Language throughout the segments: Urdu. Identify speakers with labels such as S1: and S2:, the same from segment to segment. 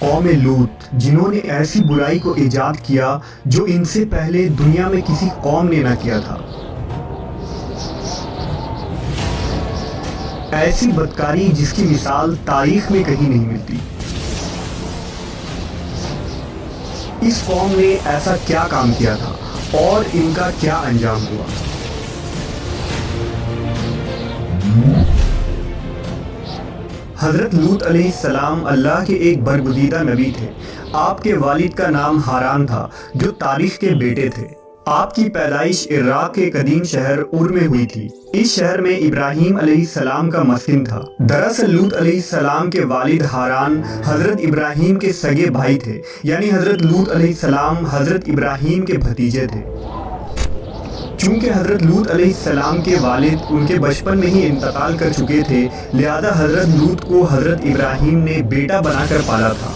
S1: قوم لوط جنہوں نے ایسی برائی کو ایجاد کیا جو ان سے پہلے دنیا میں کسی قوم نے نہ کیا تھا، ایسی بدکاری جس کی مثال تاریخ میں کہیں نہیں ملتی۔ اس قوم نے ایسا کیا کام کیا تھا اور ان کا کیا انجام ہوا؟ حضرت لوط علیہ السلام اللہ کے ایک برگزیدہ نبی تھے۔ آپ کے والد کا نام ہاران تھا جو تاریخ کے بیٹے تھے۔ آپ کی پیدائش عراق کے قدیم شہر ار میں ہوئی تھی۔ اس شہر میں ابراہیم علیہ السلام کا مسکن تھا۔ دراصل لوط علیہ السلام کے والد ہاران حضرت ابراہیم کے سگے بھائی تھے، یعنی حضرت لوط علیہ السلام حضرت ابراہیم کے بھتیجے تھے۔ چونکہ حضرت لوط علیہ السلام کے والد ان کے بچپن میں ہی انتقال کر چکے تھے، لہذا حضرت لوط کو حضرت ابراہیم نے بیٹا بنا کر پالا تھا۔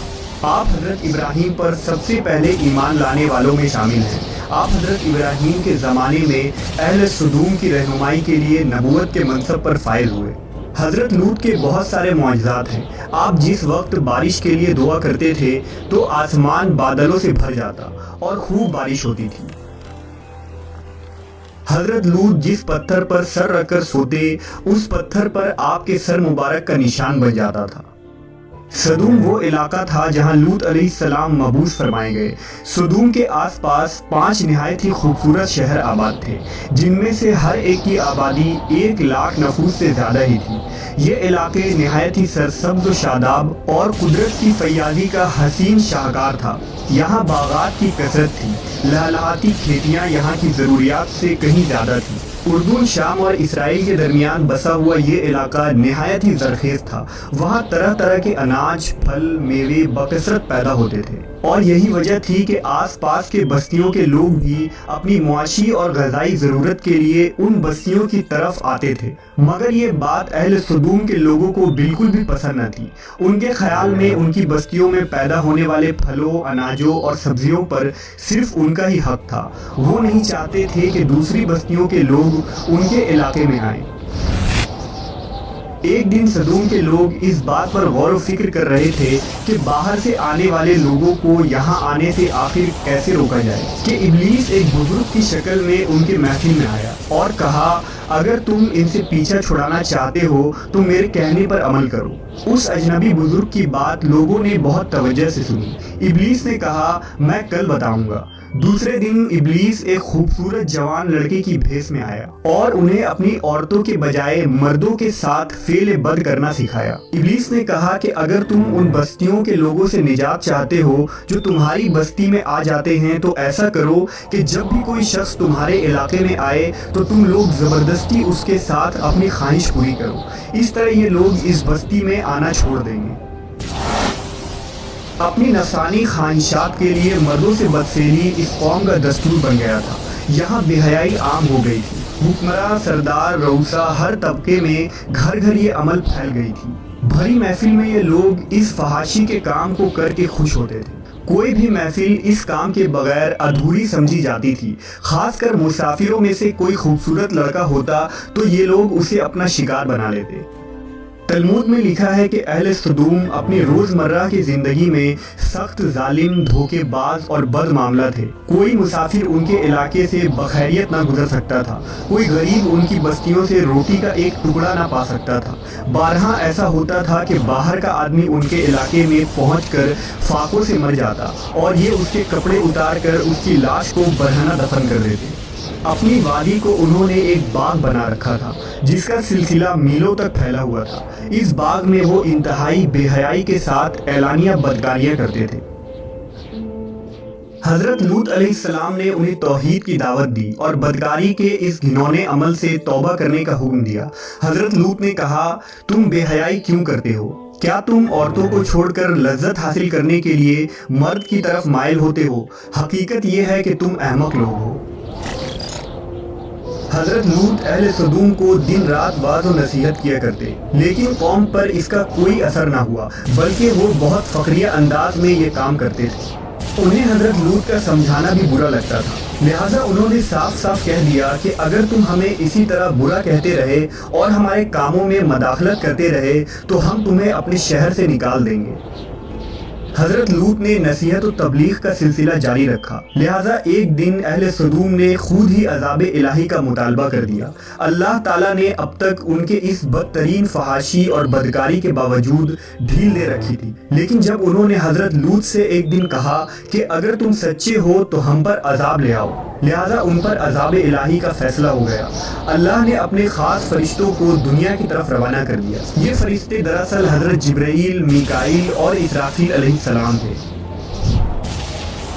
S1: آپ حضرت ابراہیم پر سب سے پہلے ایمان لانے والوں میں شامل ہیں۔ آپ حضرت ابراہیم کے زمانے میں اہل سدوم کی رہنمائی کے لیے نبوت کے منصب پر فائز ہوئے۔ حضرت لوط کے بہت سارے معجزات ہیں۔ آپ جس وقت بارش کے لیے دعا کرتے تھے تو آسمان بادلوں سے بھر جاتا اور خوب بارش ہوتی تھی۔ حضرت لوط جس پتھر پر سر رکھ کر سوتے، اس پتھر پر آپ کے سر مبارک کا نشان بن جاتا تھا۔ سدوم وہ علاقہ تھا جہاں لوط علیہ السلام مبعوث فرمائے گئے۔ سدوم کے آس پاس 5 نہایت ہی خوبصورت شہر آباد تھے، جن میں سے ہر ایک کی آبادی 1,00,000 نفوس سے زیادہ ہی تھی۔ یہ علاقے نہایت ہی سرسبز و شاداب اور قدرت کی فیاضی کا حسین شاہکار تھا۔ یہاں باغات کی کثرت تھی، لہلہاتی کھیتیاں یہاں کی ضروریات سے کہیں زیادہ تھیں۔ اردن، شام اور اسرائیل کے درمیان بسا ہوا یہ علاقہ نہایت ہی زرخیز تھا۔ وہاں طرح طرح کے اناج، پھل، میوے بکثرت پیدا ہوتے تھے، اور یہی وجہ تھی کہ آس پاس کے بستیوں کے لوگ بھی اپنی معاشی اور غذائی ضرورت کے لیے ان بستیوں کی طرف آتے تھے۔ مگر یہ بات اہل سدوم کے لوگوں کو بالکل بھی پسند نہ تھی۔ ان کے خیال میں ان کی بستیوں میں پیدا ہونے والے پھلوں، اناجوں اور سبزیوں پر صرف ان کا ہی حق تھا۔ وہ نہیں چاہتے تھے کہ دوسری بستیوں کے لوگ ان کے علاقے میں آئیں۔ ایک دن سدوم کے لوگ اس بات پر غور و فکر کر رہے تھے کہ باہر سے آنے والے لوگوں کو یہاں آنے سے آخر کیسے روکا جائے، کہ ابلیس ایک بزرگ کی شکل میں ان کے محفل میں آیا اور کہا، اگر تم ان سے پیچھا چھڑانا چاہتے ہو تو میرے کہنے پر عمل کرو۔ اس اجنبی بزرگ کی بات لوگوں نے بہت توجہ سے سنی۔ ابلیس نے کہا، میں کل بتاؤں گا۔ دوسرے دن ابلیس ایک خوبصورت جوان لڑکے کی بھیس میں آیا اور انہیں اپنی عورتوں کے بجائے مردوں کے ساتھ فعل بد کرنا سکھایا۔ ابلیس نے کہا کہ اگر تم ان بستیوں کے لوگوں سے نجات چاہتے ہو جو تمہاری بستی میں آ جاتے ہیں تو ایسا کرو کہ جب بھی کوئی شخص تمہارے علاقے میں آئے تو تم لوگ زبردستی اس کے ساتھ اپنی خواہش پوری کرو۔ اس طرح یہ لوگ اس بستی میں آنا چھوڑ دیں گے۔ اپنی نفسانی خواہشات کے لیے مردوں سے بدفعلی اس قوم کا دستور بن گیا تھا۔ یہاں بے حیائی عام ہو گئی تھی۔ حکمراں، سردار، رؤسا، ہر طبقے میں گھر گھر یہ عمل پھیل گئی تھی۔ بھری محفل میں یہ لوگ اس فحاشی کے کام کو کر کے خوش ہوتے تھے۔ کوئی بھی محفل اس کام کے بغیر ادھوری سمجھی جاتی تھی۔ خاص کر مسافروں میں سے کوئی خوبصورت لڑکا ہوتا تو یہ لوگ اسے اپنا شکار بنا لیتے۔ تلمود میں لکھا ہے کہ اہل سدوم اپنی روزمرہ کی زندگی میں سخت ظالم، دھوکے باز اور بد معاملہ تھے۔ کوئی مسافر ان کے علاقے سے بخیریت نہ گزر سکتا تھا۔ کوئی غریب ان کی بستیوں سے روٹی کا ایک ٹکڑا نہ پا سکتا تھا۔ بارہا ایسا ہوتا تھا کہ باہر کا آدمی ان کے علاقے میں پہنچ کر فاقوں سے مر جاتا اور یہ اس کے کپڑے اتار کر اس کی لاش کو برہنہ دفن کر دیتے۔ اپنی وادی کو انہوں نے ایک باغ بنا رکھا تھا جس کا سلسلہ میلوں تک پھیلا ہوا تھا۔ اس باغ میں وہ انتہائی بے حیائی کے ساتھ اعلانیہ بدکاریاں کرتے تھے۔ حضرت لوط علیہ السلام نے انہیں توحید کی دعوت دی اور بدکاری کے اس گھنونے عمل سے توبہ کرنے کا حکم دیا۔ حضرت لوط نے کہا، تم بے حیائی کیوں کرتے ہو؟ کیا تم عورتوں کو چھوڑ کر لذت حاصل کرنے کے لیے مرد کی طرف مائل ہوتے ہو؟ حقیقت یہ ہے کہ تم احمق لوگ ہو۔ حضرت لوط اہل سدوم کو دن رات واعظ و نصیحت کیا کرتے، لیکن قوم پر اس کا کوئی اثر نہ ہوا، بلکہ وہ بہت فخریہ انداز میں یہ کام کرتے تھے۔ انہیں حضرت لوط کا سمجھانا بھی برا لگتا تھا، لہٰذا انہوں نے صاف صاف کہہ دیا کہ اگر تم ہمیں اسی طرح برا کہتے رہے اور ہمارے کاموں میں مداخلت کرتے رہے تو ہم تمہیں اپنے شہر سے نکال دیں گے۔ حضرت لوط نے نصیحت و تبلیغ کا سلسلہ جاری رکھا، لہٰذا ایک دن اہل سدوم نے خود ہی عذاب الہی کا مطالبہ کر دیا۔ اللہ تعالیٰ نے اب تک ان کے اس بدترین فحاشی اور بدکاری کے باوجود ڈھیل دے رکھی تھی، لیکن جب انہوں نے حضرت لوط سے ایک دن کہا کہ اگر تم سچے ہو تو ہم پر عذاب لے آؤ، لہٰذا ان پر عذاب الہی کا فیصلہ ہو گیا۔ اللہ نے اپنے خاص فرشتوں کو دنیا کی طرف روانہ کر دیا۔ یہ فرشتے دراصل حضرت جبرائیل، میکائیل اور اسرافیل علیہ السلام تھے۔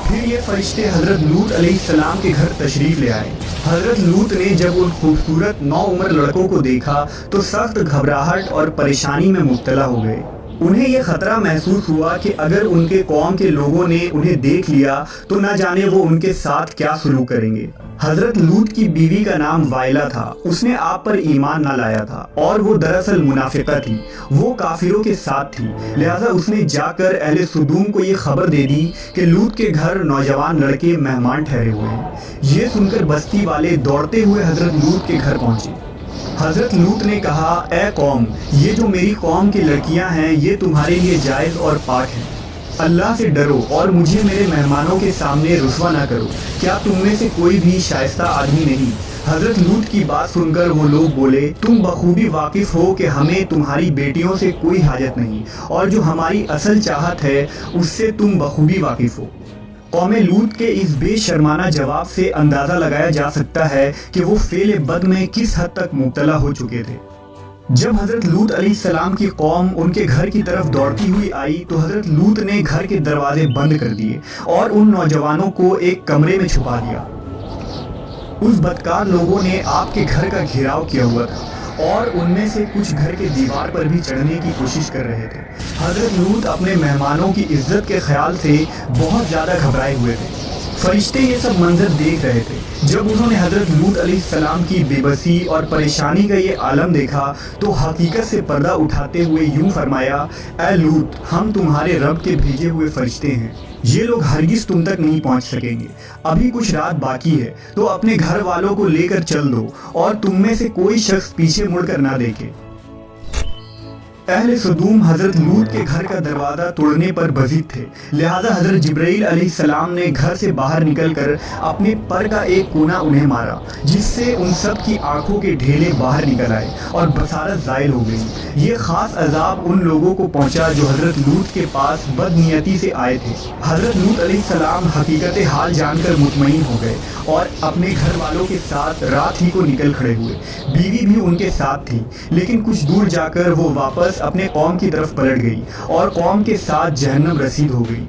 S1: پھر یہ فرشتے حضرت لوط علیہ السلام کے گھر تشریف لے آئے۔ حضرت لوط نے جب ان خوبصورت نوعمر لڑکوں کو دیکھا تو سخت گھبراہٹ اور پریشانی میں مبتلا ہو گئے۔ انہیں یہ خطرہ محسوس ہوا کہ اگر ان کے قوم کے لوگوں نے انہیں دیکھ لیا تو نہ جانے وہ ان کے ساتھ کیا سلوک کریں گے۔ حضرت لوط کی بیوی کا نام وائلہ تھا، اس نے آپ پر ایمان نہ لایا تھا اور وہ دراصل منافقہ تھی، وہ کافروں کے ساتھ تھی، لہٰذا اس نے جا کر اہل سدوم کو یہ خبر دے دی کہ لوط کے گھر نوجوان لڑکے مہمان ٹھہرے ہوئے ہیں۔ یہ سن کر بستی والے دوڑتے ہوئے حضرت لوط کے گھر پہنچے۔ حضرت لوط نے کہا، اے قوم، یہ جو میری قوم کی لڑکیاں ہیں یہ تمہارے لیے جائز اور پاک ہیں۔ اللہ سے ڈرو اور مجھے میرے مہمانوں کے سامنے رسوا نہ کرو۔ کیا تم میں سے کوئی بھی شائستہ آدمی نہیں؟ حضرت لوط کی بات سن کر وہ لوگ بولے، تم بخوبی واقف ہو کہ ہمیں تمہاری بیٹیوں سے کوئی حاجت نہیں، اور جو ہماری اصل چاہت ہے اس سے تم بخوبی واقف ہو۔ قوم لوط کے اس بے شرمانہ جواب سے اندازہ لگایا جا سکتا ہے کہ وہ فعل بد میں کس حد تک مبتلا ہو چکے تھے۔ جب حضرت لوط علیہ السلام کی قوم ان کے گھر کی طرف دوڑتی ہوئی آئی تو حضرت لوط نے گھر کے دروازے بند کر دیے اور ان نوجوانوں کو ایک کمرے میں چھپا دیا۔ اس بدکار لوگوں نے آپ کے گھر کا گھیراؤ کیا ہوا تھا اور ان میں سے کچھ گھر کے دیوار پر بھی چڑھنے کی کوشش کر رہے تھے۔ حضرت لوط اپنے مہمانوں کی عزت کے خیال سے بہت زیادہ گھبرائے ہوئے تھے۔ فرشتے یہ سب منظر دیکھ رہے تھے۔ جب انہوں نے حضرت لوط علیہ السلام کی بے بسی اور پریشانی کا یہ عالم دیکھا تو حقیقت سے پردہ اٹھاتے ہوئے یوں فرمایا، اے لوط، ہم تمہارے رب کے بھیجے ہوئے فرشتے ہیں، یہ لوگ ہرگز تم تک نہیں پہنچ سکیں گے۔ ابھی کچھ رات باقی ہے تو اپنے گھر والوں کو لے کر چل دو اور تم میں سے کوئی شخص پیچھے مڑ کر نہ دیکھے۔ اہل سدوم حضرت لوط کے گھر کا دروازہ توڑنے پر بضد تھے، لہذا حضرت جبرائیل علیہ السلام نے گھر سے باہر نکل کر اپنے پر کا ایک کونا انہیں مارا، جس سے ان سب کی آنکھوں کے ڈھیلے باہر نکل آئے اور بصارت زائل ہو گئی۔ یہ خاص عذاب ان لوگوں کو پہنچا جو حضرت لوط کے پاس بد نیتی سے آئے تھے۔ حضرت لوط علیہ السلام حقیقت حال جان کر مطمئن ہو گئے اور اپنے گھر والوں کے ساتھ رات ہی کو نکل کھڑے ہوئے۔ بیوی بھی ان کے ساتھ تھی، لیکن کچھ دور جا کر وہ واپس اپنے قوم کی طرف پلٹ گئی اور قوم کے ساتھ جہنم رسید ہو گئی۔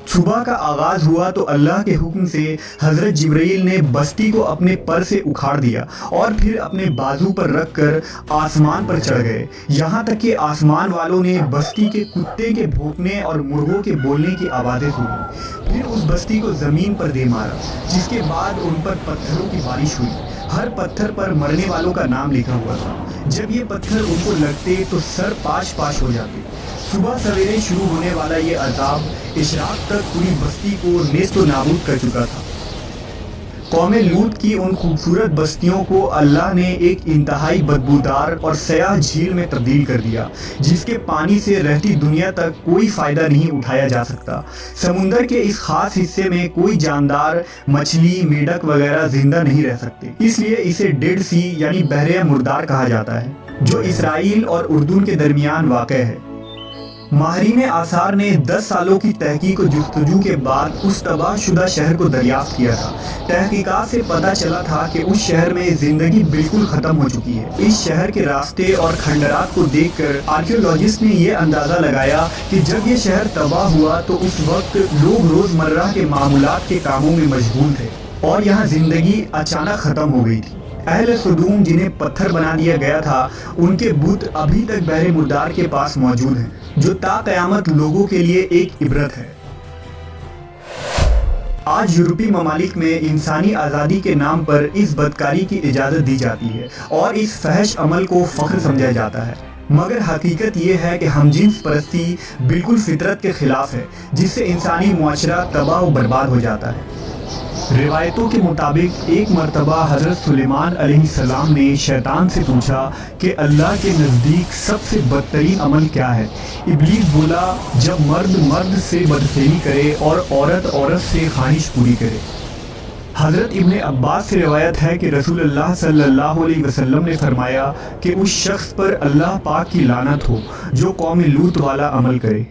S1: صبح کا آغاز ہوا تو اللہ کے حکم سے حضرت جبرائیل نے بستی کو اپنے پر سے اکھاڑ دیا اور پھر اپنے بازو پر رکھ کر آسمان پر چڑھ گئے، یہاں تک کہ آسمان والوں نے بستی کے کتے کے بھونکنے اور مرغوں کے بولنے کی آوازیں سنی۔ پھر اس بستی کو زمین پر دے مارا، جس کے بعد ان پر پتھروں کی بارش ہوئی۔ ہر پتھر پر مرنے والوں کا نام لکھا ہوا تھا۔ جب یہ پتھر ان کو لگتے تو سر پاش پاش ہو جاتے۔ صبح سویرے شروع ہونے والا یہ عذاب اشراق تک پوری بستی کو نیست و نابود کر چکا تھا۔ قوم لوط کی ان خوبصورت بستیوں کو اللہ نے ایک انتہائی بدبودار اور سیاہ جھیل میں تبدیل کر دیا، جس کے پانی سے رہتی دنیا تک کوئی فائدہ نہیں اٹھایا جا سکتا۔ سمندر کے اس خاص حصے میں کوئی جاندار، مچھلی، میڈک وغیرہ زندہ نہیں رہ سکتے، اس لیے اسے ڈیڈ سی یعنی بحر مردار کہا جاتا ہے، جو اسرائیل اور اردن کے درمیان واقع ہے۔ ماہرین آثار نے 10 سالوں کی تحقیق و جستجو کے بعد اس تباہ شدہ شہر کو دریافت کیا تھا۔ تحقیقات سے پتہ چلا تھا کہ اس شہر میں زندگی بالکل ختم ہو چکی ہے۔ اس شہر کے راستے اور کھنڈرات کو دیکھ کر آرکیولوجسٹ نے یہ اندازہ لگایا کہ جب یہ شہر تباہ ہوا تو اس وقت لوگ روزمرہ کے معمولات کے کاموں میں مشغول تھے اور یہاں زندگی اچانک ختم ہو گئی تھی۔ اہل سدوم جنہیں پتھر بنا دیا گیا تھا، ان کے بت ابھی تک بحر مردار کے پاس موجود ہیں، جو تا قیامت لوگوں کے لیے ایک عبرت ہے۔ آج یورپی ممالک میں انسانی آزادی کے نام پر اس بدکاری کی اجازت دی جاتی ہے اور اس فحش عمل کو فخر سمجھا جاتا ہے، مگر حقیقت یہ ہے کہ ہم جنس پرستی بالکل فطرت کے خلاف ہے، جس سے انسانی معاشرہ تباہ و برباد ہو جاتا ہے۔ روایتوں کے مطابق ایک مرتبہ حضرت سلیمان علیہ السلام نے شیطان سے پوچھا کہ اللہ کے نزدیک سب سے بدترین عمل کیا ہے؟ ابلیس بولا، جب مرد مرد سے بدفعلی کرے اور عورت عورت سے خواہش پوری کرے۔ حضرت ابن عباس سے روایت ہے کہ رسول اللہ صلی اللہ علیہ وسلم نے فرمایا کہ اس شخص پر اللہ پاک کی لعنت ہو جو قوم لوط والا عمل کرے۔